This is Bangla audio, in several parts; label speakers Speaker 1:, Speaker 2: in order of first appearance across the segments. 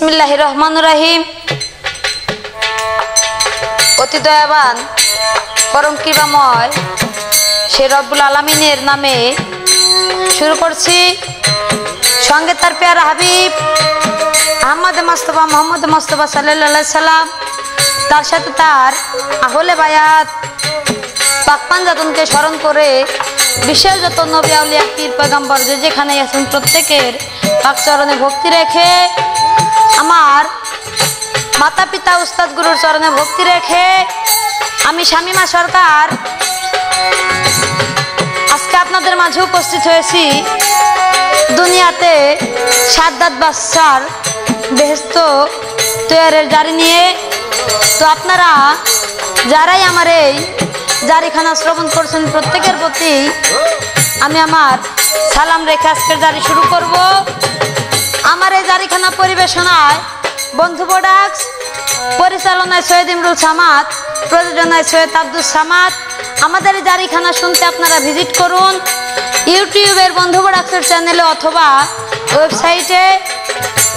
Speaker 1: বিসমিল্লাহির রহমানির রহিম। অতি দয়াবান পরম কৃপাময় সে রব্বুল আলামিনের নামে শুরু করছি। সঙ্গে তার প্যারা হাবিব আহমদ মুস্তাফা মোহাম্মদ মুস্তাফা সাল্লাল্লাহু আলাইহি সাল্লাম, তার সাথে তার আহলে বায়াত পাক পাঞ্জাতনকে স্মরণ করে বিশ্বের যত নবী আউলিয়া পীর পয়গম্বর যে যেখানে আছেন প্রত্যেকের পাক চরণে ভক্তি রেখে, আমার মাতা পিতা উস্তাদ গুরুর চরণে ভক্তি রেখে আমি শামিমা সরকার আজকে আপনাদের মাঝে উপস্থিত হয়েছি দুনিয়াতে সাদ্দাত বাদশার বেহেশত তৈয়ারের জারি নিয়ে। তো আপনারা যারাই আমার এই জারিখানা শ্রবণ করছেন প্রত্যেকের প্রতি আমি আমার সালাম রেখে আজকের জারি শুরু করব। আমার এই জারিখানা পরিবেশনায় বন্ধু প্রোডাক্টস, পরিচালনায় সৈয়দ ইমরুল সামাদ, প্রযোজনায় সৈয়দ আব্দুল সামাদ। আমাদের এই জারিখানা শুনতে আপনারা ভিজিট করুন ইউটিউবের বন্ধু প্রোডাক্টসের চ্যানেলে অথবা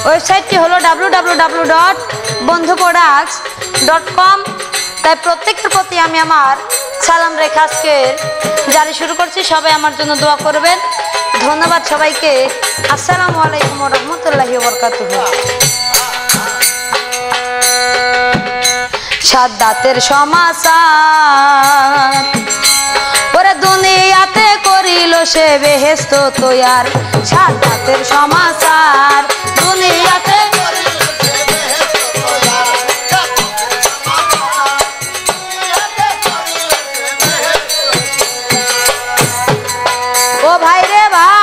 Speaker 1: ওয়েবসাইটটি হলো www.bondhuproducts.com। তাই প্রত্যেকের প্রতি আমি আমার সালাম রেখে আজকে জারি শুরু করছি। সবাই আমার জন্য দোয়া করবেন। ধন্যবাদ সবাইকে। আসসালামু আলাইকুম ওয়া রাহমাতুল্লাহি ওয়া বারাকাতুহু। সাদ্দাতের সমাচার ওরে দুনিয়াতে করিল সে বেহেশত তৈয়ার। সাদ্দাতের সমাচার দুনিয়াতে ও ভাই রে ভাই,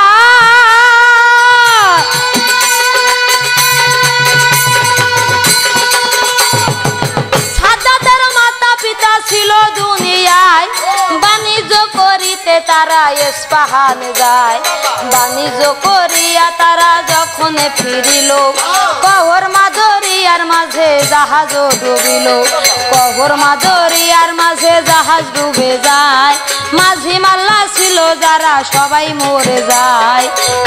Speaker 1: সাদ্দাতের মাতা পিতা ছিল দুনিয়ায়, বাণিজ্য করিতে তারা ইস্পাহানে যায়। বাণিজ্য করিয়া তারা যখন ফিরিল, কহর মাদরিয়ার মাঝে জাহাজ ডুবিল। কহর মাদরিয়ার মাঝে জাহাজ ডুবে যায়, মাঝি মাল্লা ছিল যারা সবাই মরে যায়।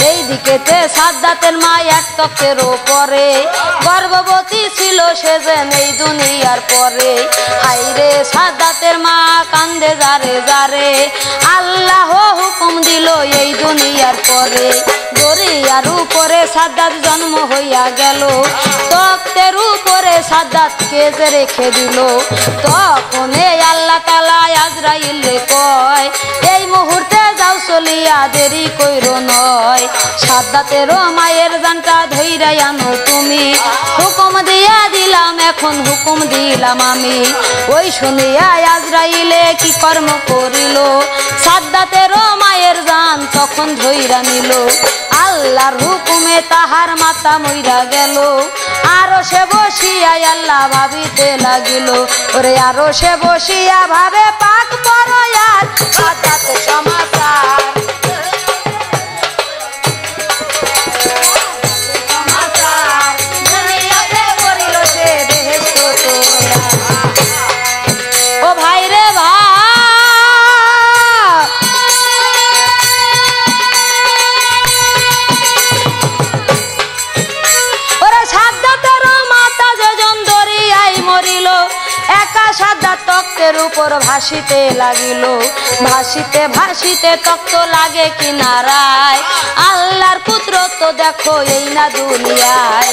Speaker 1: এই দিকেতে সাদ্দাতের মা এক তক্তের ওপরে, গর্ভবতী ছিল সে যেন এই দুনিয়ার পরে। হাইরে সাদ্দাতের মা কান্দে যারে যারে, আল্লাহ হুকুম দিল এই দুনিয়ার পরে। দরিয়ার উপরে সাদ্দাত জন্ম হইয়া গেল, তক্তের উপরে সাদ্দাতকে যে রেখে দিল। তখন এই আল্লাহ তাআলা আজরাইলে কয়, এই মুহূর্তে যাও চলিয়া দেরি কইরো নয়। সাদ্দাতের মায়ের জানটা ধইরা আনো তুমি, হুকুম দিয়া দিলাম এখন হুকুম দিলাম আমি। ওই শুনিয়া আজরাইলে কি কর্ম করিল, সাদ্দাতের মায়ের জান তখন ধইরা নিল। আল্লাহর হুকুমে তাহার মাতা মইরা গেল, আরো সে বসিয়া আল্লাহ ভাবিতে লাগিল। ওরে আরো সে বসিয়া ভাবে পাক পরয়ার সাদ্দাতের সমাচার। ও ভাই রে ভাই, ওরে সাদ্দাতের মাতা যেজন দরিয়ায় মরিল, একা সাদ্দাত তক্তের উপর ভাসিতে লাগিল। ভাসিতে ভাসিতে তক্ত লাগে কিনারায়, আল্লাহর কুদরত দেখো এই না দুনিয়ায়।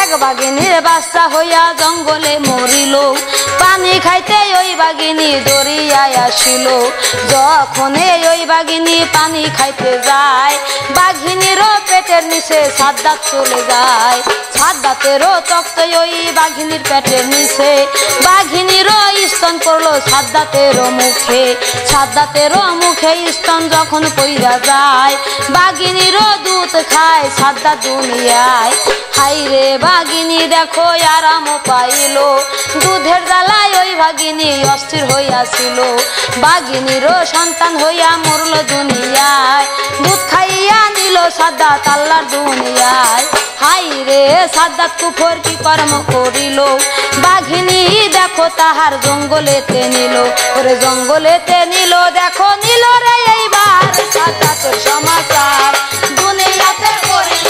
Speaker 1: এক বাঘিনীর বাচ্চা হইয়া জঙ্গলে মরিল, পানি খাইতে ওই বাঘিনী দরিয়ায় আসিল। যখন ওই বাঘিনী পানি খাইতে যায়, বাঘিনীরও পেটের নিচে সাদ্দাত চলে যায়। সাদ্দাতেরও তক্ত ওই বাঘিনীর পেটের নিচে, বাঘিনীরও স্তন পড়লো সাদ্দাতেরও মুখে। সাদ্দাতেরও মুখে স্তন যখন পইরা যায়, বাঘিনীরও দুধ খায় সাদ্দাত দুনিয়ায়। হাইরে বাঘিনী দেখো আরাম পাইল, দুধের জ্বালায় ওই বাঘিনী অস্থির হইয়াছিল। বাঘিনীরও সন্তান হইয়া মরল দুনিয়ায়, দুধ খাইয়া নিল সাদ্দাত আল্লাহর দুনিয়ায়। হাইরে সাদ্দাত কুফর কি কর্ম করিল, বাঘিনী দেখো তাহার জঙ্গলেতে নিল। ওরে জঙ্গলেতে নিল, দেখো নিল রে এইবার সাদ্দাতের সমাচার। দুনিয়াতে করিল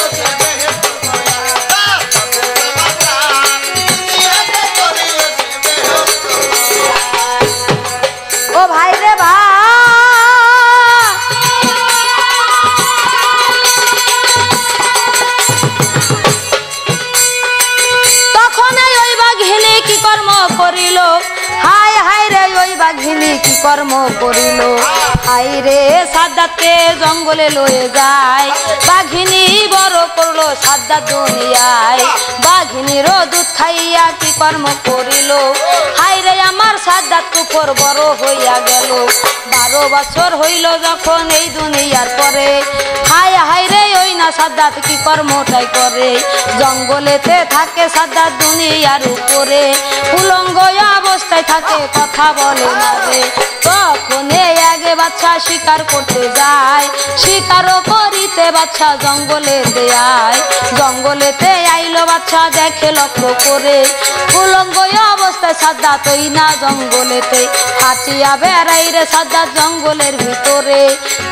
Speaker 1: কি কর্ম করিল আইরে সাদ্দাতকে জঙ্গলে লয়ে যায় বাঘিনী বড় করলো সাদ্দাত দুনিয়ায় বাঘিনীরও দুধ খাইয়া কি কর্ম করিল হাইরে আমার সাদ্দাত কুফর বড় হইয়া গেল 12 বছর হইল যখন এই দুনিয়ার পরে হায় হাইরে ওই না সাদ্দাত কি কর্মটাই করে জঙ্গলেতে থাকে সাদ্দাত দুনিয়ার উপরে উলঙ্গ অবস্থায় থাকে কথা বলে না রে তখন আগে বাচ্চা শিকার করতে যায় শিকারও করিতে বাচ্চা জঙ্গলেতে আয় জঙ্গলেতে আইলো বাচ্চা দেখে লক্ষ্য করে উলঙ্গ অবস্থায় সাদ্দাত ওই না জঙ্গলেতে হাঁটিয়া বেড়াই রে সাদ্দাত জঙ্গলের ভিতরে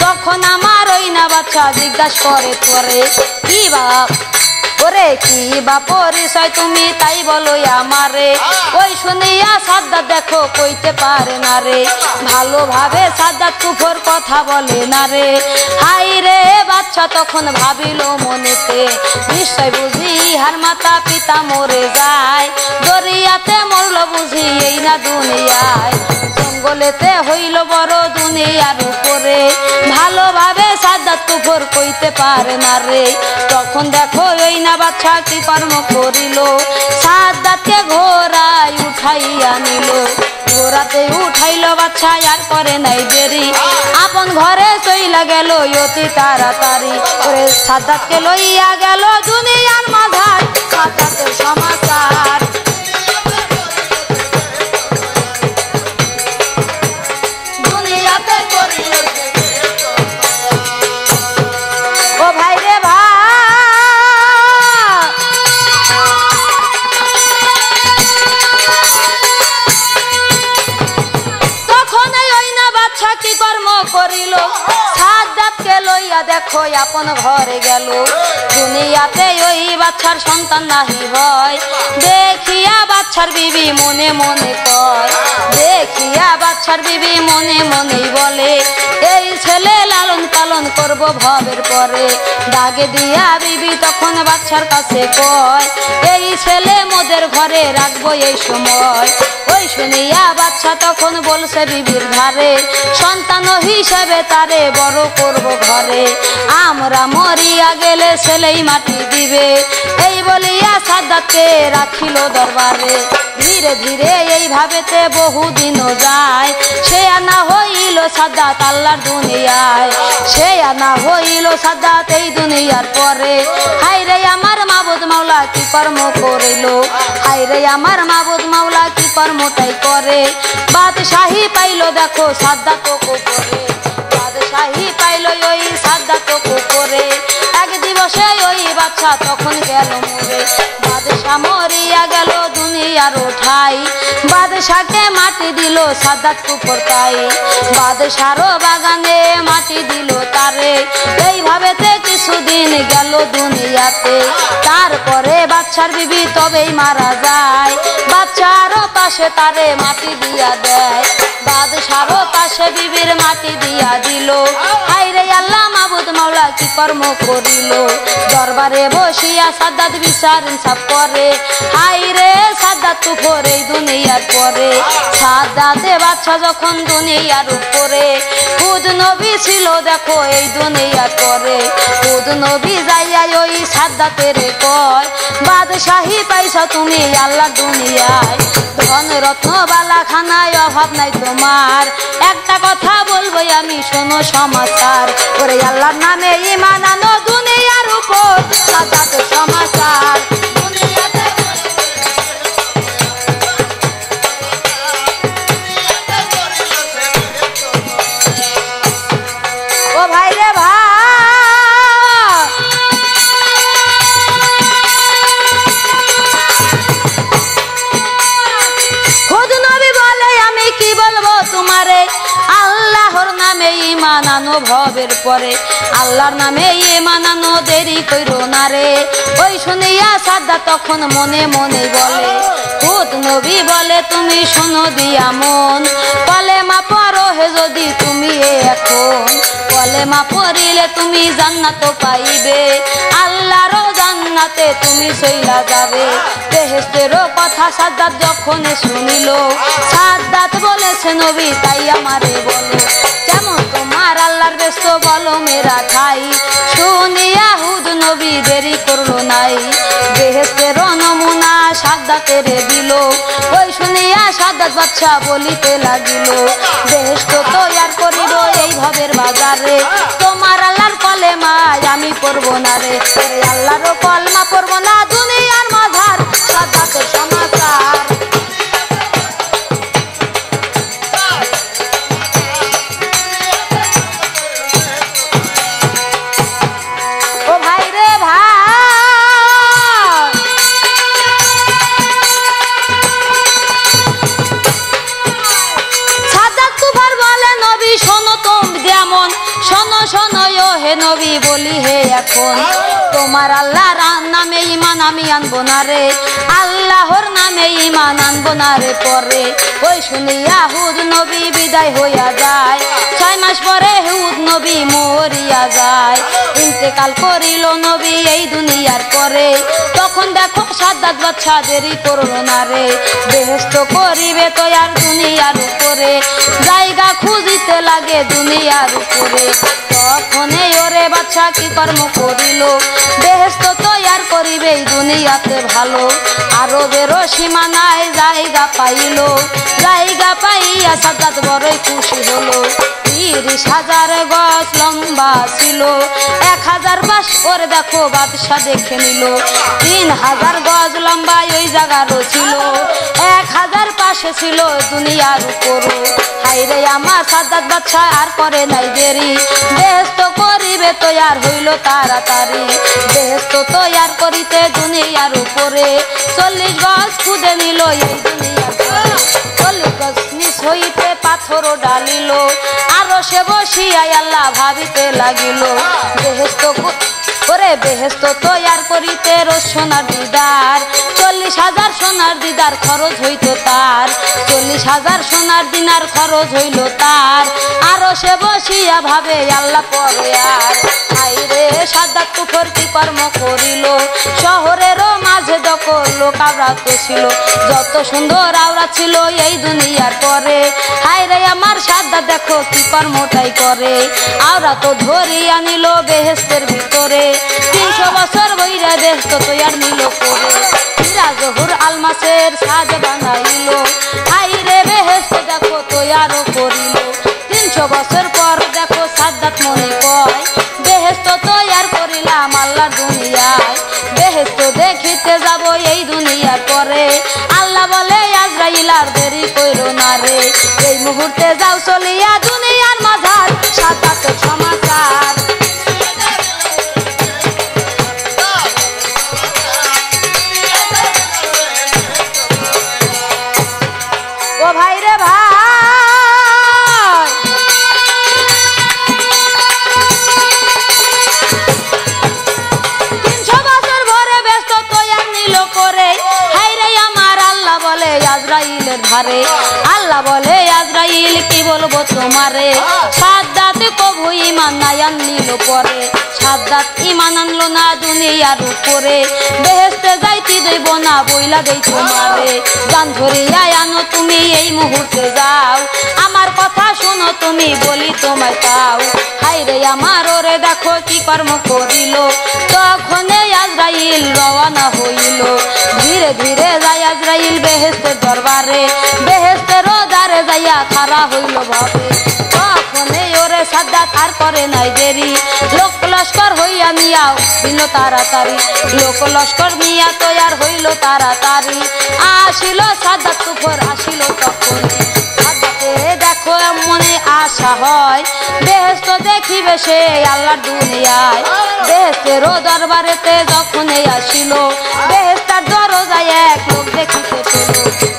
Speaker 1: তখন আমার ওই না বাচ্চা জিজ্ঞাসা করে তোরে কি বাপ ওরে কি বা পরিচয় তুমি তাই বলো আমারে ওই শুনিয়া সাদ্দাত দেখো কইতে পারে না রে ভালোভাবে সাদ্দাত কুফর কথা বলে না রে হাই রে বাচ্চা তখন ভাবিল মনেতে নিশ্চয় বুঝি হার মাতা পিতা মরে যায় দরিয়াতে মরল বুঝি এই না দুনিয়ায় জঙ্গলেতে হইল বড় দুনিয়ার উপরে ভালোভাবে সাদ্দাত কুফর কইতে পারে না রে তখন দেখো ওই না বাচ্চা কি কর্ম করিল সাদ্দাতকে ঘোড়ায় উঠাইয়া নিল ঘোড়াতে উঠাইল বাচ্চা আর করে নাই দেরি আপন ঘরে চইলা গেল অতি তাড়াতাড়ি ওরে সাদ্দাতকে লইয়া গেল দুনিয়ার মাঝার সাদ্দাতের সমাচার করিল সাদ্দাতকে লইয়া দেখো আপন ঘরে গেল দুনিয়াতে ওই বাচ্চার সন্তান নাহি হয় দেখিয়া বাচ্চার বিবি মনে মনে কয় দেখিয়া বাচ্চার বিবি মনে মনে বলে এই ছেলে লালন পালন করব ভবের পরে দাগে দিয়া বিবি তখন বাচ্চার কাছে কয় এই ছেলে মোদের ঘরে রাখবো এই সময় ওই শুনিয়া বাচ্চা তখন বলছে বিবির ধারে সন্তান হিসেবে তারে বড় করব ঘরে আমরা মরিয়া গেলে ছেলেই মাটি দিবে এই বলিয়া সাদ্দাতকে রাখিল দরবারে ধীরে ধীরে এইভাবেতে বহুদিনও যায় সে আনা হইল সাদ্দাত আল্লাহর দুনিয়ায় সে আনা হইল সাদ্দাত এই দুনিয়ার পরে হাইরে আমার মাবুদ মাওলা কি কর্ম করিল হাইরে আমার মাবুদ মাওলা কি কর্মটাই করে বাদশাহী পাইল দেখো সাদ্দাত করে বাদশাহী পাইল ওই সাদ্দাত করে এক দিবসে ওই বাচ্চা তখন গেল মরে বাদশা মরিয়া গেল দুনিয়ার ঠাই বাদশাকে মাটি দিল সাদ্দাত কুফর তাই বাদশারও বাগানে মাটি দিল তারে এইভাবেতে কিছুদিন গেল দুনিয়াতে তারপরে বাচ্চার বিবি তবেই মারা যায় বাচ্চারও পাশে তারে মাটি দিয়া দেয় বাদশারও পাশে বিবির মাটি দিয়া দিল হাইরে আল্লাহ মাবুদ মাওলা কি কর্ম করিল দরবারে বসিয়া সাদ্দাত বিচার ইনসাফ করে হাইরে সাদ্দাত কুফর এই দুনিয়ার পরে সাদ্দাতে বাচ্চা যখন দুনিয়ার উপরে খুদ নবী ছিল দেখো এই দুনিয়ার পরে খুদ নবী যাইয়া ওই সাদ্দাতের কয় বাদশাহী পাইছো তুমি আল্লাহর দুনিয়ায় ধন রত্ন বালা খানায় অভাব নাই তোমার একটা কথা বলবো আমি শোনো সমাচার ওরে আল্লাহর নামে ঈমান আনো দুনিয়ার উপর সাদ্দাতের সমাচার ও ভাই রে ভাই খুদ নবী বলে আমি কি বলবো তোমারে আল্লাহর নামে ঈমান আনো ভবের পরে আল্লাহর নামে ঈমান আনো দেরি কইরো না রে ওই শুনিয়া সাদ্দাত তখন মনে মনে বলে খুদ নবী বলে তুমি শোনো দিয়া মন, কলেমা পড়ো হে যদি তুমি এখন, কলেমা পড়িলে তুমি জান্নাত পাইবে, আল্লাহর জান্নাতে তুমি চইলা যাবে। বেহেশতেরও কথা সাদ্দাত যখন শুনিল, সাদ্দাত বলেছে নবী তাই আমারে বলো, কেমন তোমার আল্লাহর ব্যস্ত বলো মেরা ঠাই। শুনিয়া হুদ নবী দেরি করলো নাই, বেহেশতের নমুনা সাদ্দাতের দিল। ওই শুনিয়া সাদ্দাত বাদশা বলিতে লাগিল, বেহেশত তৈয়ার করিল এই ভবের বাজারে, তোমার আল্লাহর কলেমায় আমি পড়বো না রে, আল্লাহর কলমা পড়বো না দুনিয়ার মাঝার সাদ্দাতের সমাচার। ও ভাই রে ভাই, সাদ্দাত কুফার বলে নবী শোনো তুমি যেমন, শোনো শোনো হে নবী বলি হে এখন, তোমার আল্লাহর নামে ঈমান আমি আনবো না রে, আল্লাহর নামে ঈমান আনবো না রে পরে। ওই শুনিয়া হুদ নবী বিদায় হইয়া যায়, 6 মাস পরে হুদ নবী মরিয়া যায়, ইন্তেকাল করিল নবী এই দুনিয়ার পরে। তখন দেখো সাদ্দাত বাদশা দেরি করলো না রে, বেহেশত করিবে তৈয়ার দুনিয়ার উপরে, জায়গা খুঁজিতে লাগে দুনিয়ার উপরে। তখন ওরে বাদশা কি কর্ম করিল, বেহেশত তৈয়ার করিবে এই দুনিয়াতে ভালো, আরবেরও সীমানায় জায়গা পাইল, জায়গা পাইয়া সাদ্দাত বড়ই খুশি হলো। 30,000 গজ লম্বা ছিল, 1000 বাস করে দেখো বাদশা দেখে নিল, 3000 গজ লম্বা ওই জায়গারও ছিল, 1000 পাশে ছিল দুনিয়ার উপর। হাইরে আমার সাদ্দাত বাদশা আর করে নাই দেরি, বেহেশত করিবে তৈয়ার হইল তাড়াতাড়ি, বেহেশত তৈয়ার করিতে দুনিয়ার উপরে 40 গজ খুদে নিল এই দুনিয়ার পরে, 40 গজ নিচ হইতে পাথরও ডালিল, আরো সে বসিয়া আল্লাহ ভাবিতে লাগিল, বেহেশত করে বেহেশত তৈয়ার করিতে রোজ সোনার দিদার, 40,000 সোনার দিদার খরচ হইত তার, 40,000 সোনার দিনার খরচ হইল তার, আরো সে বসিয়া ভাবে আল্লাহ পরে আর। হাইরে সাদ্দাত কুফর কি কর্ম করিল, শহরেরও মাঝে দখল লোক আওরাত ছিল, যত সুন্দর আওরাত ছিল এই দুনিয়ার পরে। হাইরে আমার সাদ্দাত দেখো কি কর্মটাই করে, আওরাত ধরিয়া নিল বেহেশতের ভিতরে, 300 বছর বইরা বেহেশত তৈয়ার নিল করে, হীরা জহুর আলমাসের সাজ বানাইল, হাইরে বেহেশত দেখো তৈয়ারও করিল। 300 বছর পর দেখো সাদ্দাত মনে কয়, বেহেশত তৈয়ার করিলাম আল্লাহর দুনিয়ায়, বেহেশত দেখিতে যাব এই দুনিয়ার পরে। আল্লাহ বলে আজরাইল আর দেরি কইরো না রে, এই মুহূর্তে যাও চলিয়া দুনিয়ার মাঝার সাদ্দাতের সমাচার। ও ভাই রে ভাই, 300 বছর ভরে ব্যস্ত তৈয়ার নিল করে, হাইরে আমার আল্লাহ বলে আজরাইলের ধারে, আল্লাহ বলে আজরাইল কি বলবো তোমারে, সাদ্দাত কবু ঈমান নাই আনলিল পরে, সাদ্দাত ঈমান আনলো না দুনিয়ার উপরে, বেহেশতে যাইতে দেব না বইলা দেই তোমারে, জান ধরিয়া আনো তুমি এই মুহূর্তে যাও, আমার কথা শোনো তুমি বলি তোমায় তাও। হাইরে আমার ওরে দেখো কি কর্ম করিল, তখন আজরাইল রওনা হইল, ধীরে ধীরে যায় আজরাইল বেহেশতের দরবারে, বেহেশতের দ্বারে যাইয়া খাড়া হইল ভাবে, তখন ওরে সাদ্দাত আর করে নাই দেরি, লোক লস্কর হইয়া নিয়াও দিল তাড়াতাড়ি, লোক লস্কর নিয়া তৈয়ার হইল তাড়াতাড়ি, আসিল সাদ্দাত কুফর আসিল তখন। সাদ্দাতে দেখো মনে আশা হয়, বেহেশত দেখিবে সে আল্লাহর দুনিয়ায়, বেহেশতের দরবারেতে যখন আসিল, বেহেশতের দরজায় এক লোক দেখিতে পেল,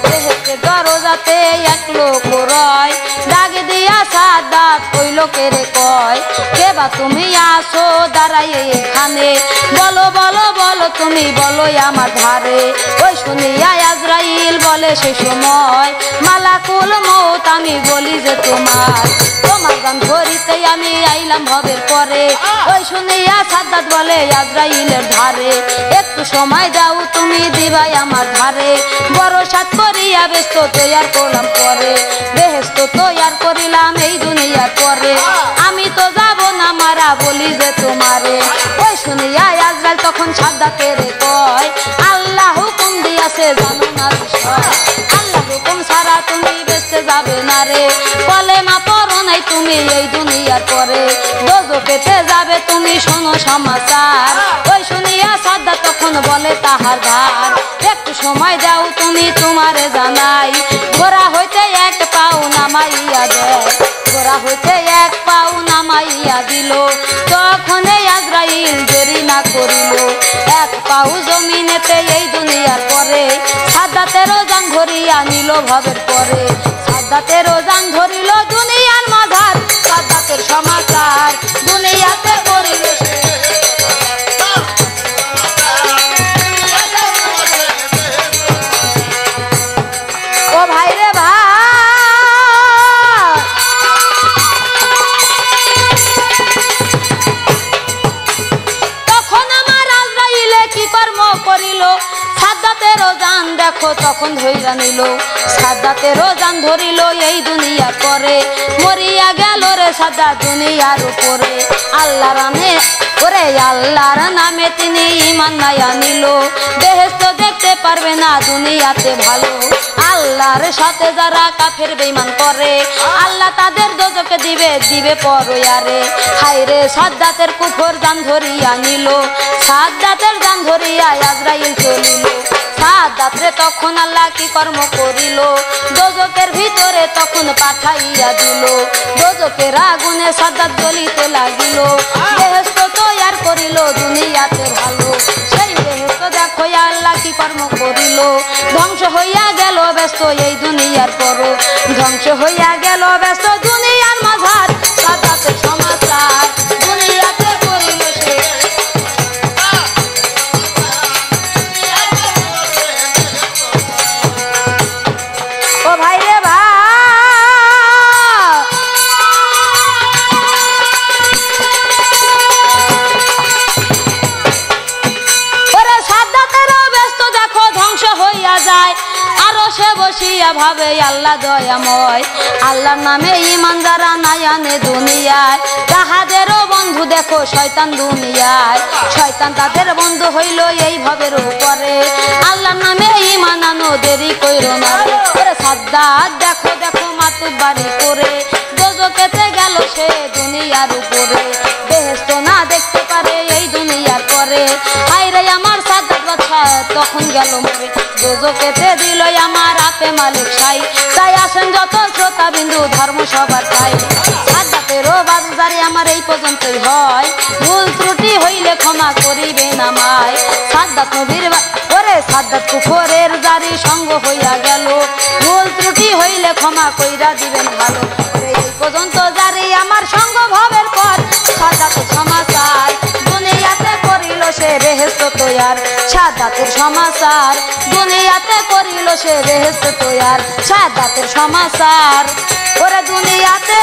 Speaker 1: বেহেশতের দরজাতে এক লোক রয়, ডাক দিয়া সাদ্দাত ওই লোকের কয়, কে বা তুমি আসো দাঁড়াই এখানে, বলো বলো বলো তুমি বলো আমার ধারে। ওই শুনিয়া আজরাইল বলে সেই সময় মালাকুল মউত আমি বলি যে তোমার গান ধরিতে আমি আইলাম ভবের পরে। ওই শুনিয়া সাদ্দাত বলে আজরাইলের ধারে একটু সময় দাও তুমি দিবাই আমার ধারে। বড় সাত করিয়া ব্যস্ত তৈয়ার করলাম পরে বেহেস্ত তৈয়ার করিলাম এই দুনিয়ার পরে। আমি তো যাব না মারা বলি যে তোমারে। ওই শুনিয়া আজরাইল তখন সাদ্দাতের কয় আল্লাহ হুকুম দিয়াছে জানো না বিষয়। আল্লাহ হুকুম ছাড়া তুমি বেঁচতে যাবে না রে। কলেমা পড়ো নাই তুমি এই দুনিয়ার পরে দোজখেতে যাবে তুমি শোনো সমাচার। ওই শুনিয়া সাদ্দাত তখন বলে তাহার ধার একটু সময় দাও তুমি তোমারে জানাই। ঘোড়া হইতে এক পাও নামাইয়া দেয় ঘোড়া হইতে এক পাও নামাইয়া দিল। তখন আজরাইল দেরি না করিল এক পাও জমিনেতে এই দুনিয়ার পরে সাদ্দাতেরও জান ধরিয়া নিল ভবের পরে। সাদ্দাতেরও জান ধরিল দুনিয়ার মাঝার সাদ্দাতের সমাচার দুনিয়াতে করিল ও ভাই রে ভাই। তখন আমার আজরাইলে কি কর্ম করিল সাদ্দাতেরও জান দেখো তখন ধইরা নিল। সাদ্দাতেরও জান ধরিল এই দুনিয়া পরে মরিয়া গেল রে সাদ্দাত দুনিয়ার উপরে। আল্লাহর নামে ওরে আল্লাহর নামে তিনি ঈমান নায়া নিল। বেহেশত দেখতে পারবে না দুনিয়াতে ভালো। আল্লাহর সাথে যারা কাফের বেঈমান করে আল্লাহ তাদের দোজখে দিবে পরয়ারে। হায় রে সাদ্দাতের কুফর জান ধরিয়া নিল সাদ্দাতের জান ধরিয়া আজরাইল চলিল। সাদ্দাতরে তখন আল্লাহ কি কর্ম করিল দোজখের ভিতরে তখন পাঠাইয়া দিল। দোজখের আগুনে সাদ্দাত জ্বলিতে লাগিল। বেহেশত তৈয়ার করিল দুনিয়াতে ভালো সেই বেহেশত দেখো আল্লাহ কি কর্ম করিল। ধ্বংস হইয়া গেল ব্যস্ত এই দুনিয়ার পর ধ্বংস হইয়া গেল ব্যস্ত দুনিয়ার মাঝার সাদ্দাতের সমাচার দুনিয়াতে করিল সে। ও ভাই রে ভাই। ওরে সাদ্দাতেরও ব্যস্ত দেখো ধ্বংস হইয়া যায় আরো সে বসিয়া ভাবে আল্লাহ দয়াময়। আল্লাহর নামে ঈমান যারা নাই আনে দুনিয়ায় তাহাদেরও বন্ধু দেখো শয়তান দুনিয়ায়। শয়তান তাদের বন্ধু হইল এই ভবের উপরে। আল্লাহর নামে ঈমান আনো দেরি কইরো না রে। ওরে সাদ্দাত দেখো দেখো মাতুব বাড়ি করে দোজখেতে গেল সে দুনিয়ার উপরে। বেহেশত না দেখতে পারে এই দুনিয়ার পরে। হায় রে আমার সাদ্দাত বাদশা তখন গেল মরে দোজখেতে দিল আমার আপে মালিক সাই। তাই আসেন যত শ্রোতা বিন্দু ধর্ম সবার তাই। সাদ্দাতেরও বাজারে আমার এই পর্যন্তই হয় ভুল ত্রুটি হইলে ক্ষমা করিবেন আমায়। সাদ্দাত নবীর ওরে সাদ্দাত কুফরের জারি সঙ্গ হইয়া গেল ভুল ত্রুটি হইলে ক্ষমা কইরা দিবেন ভালো। এই পর্যন্ত জারি আমার সঙ্গ ভবের পর সাদ্দাতের সমাচার দুনিয়াতে করিল সে বেহেশত তৈয়ার। সাদ্দাতের সমাচার দুনিয়াতে করিল সে বেহেশত তৈয়ার। সাদ্দাতের সমাচার ওরে দুনিয়াতে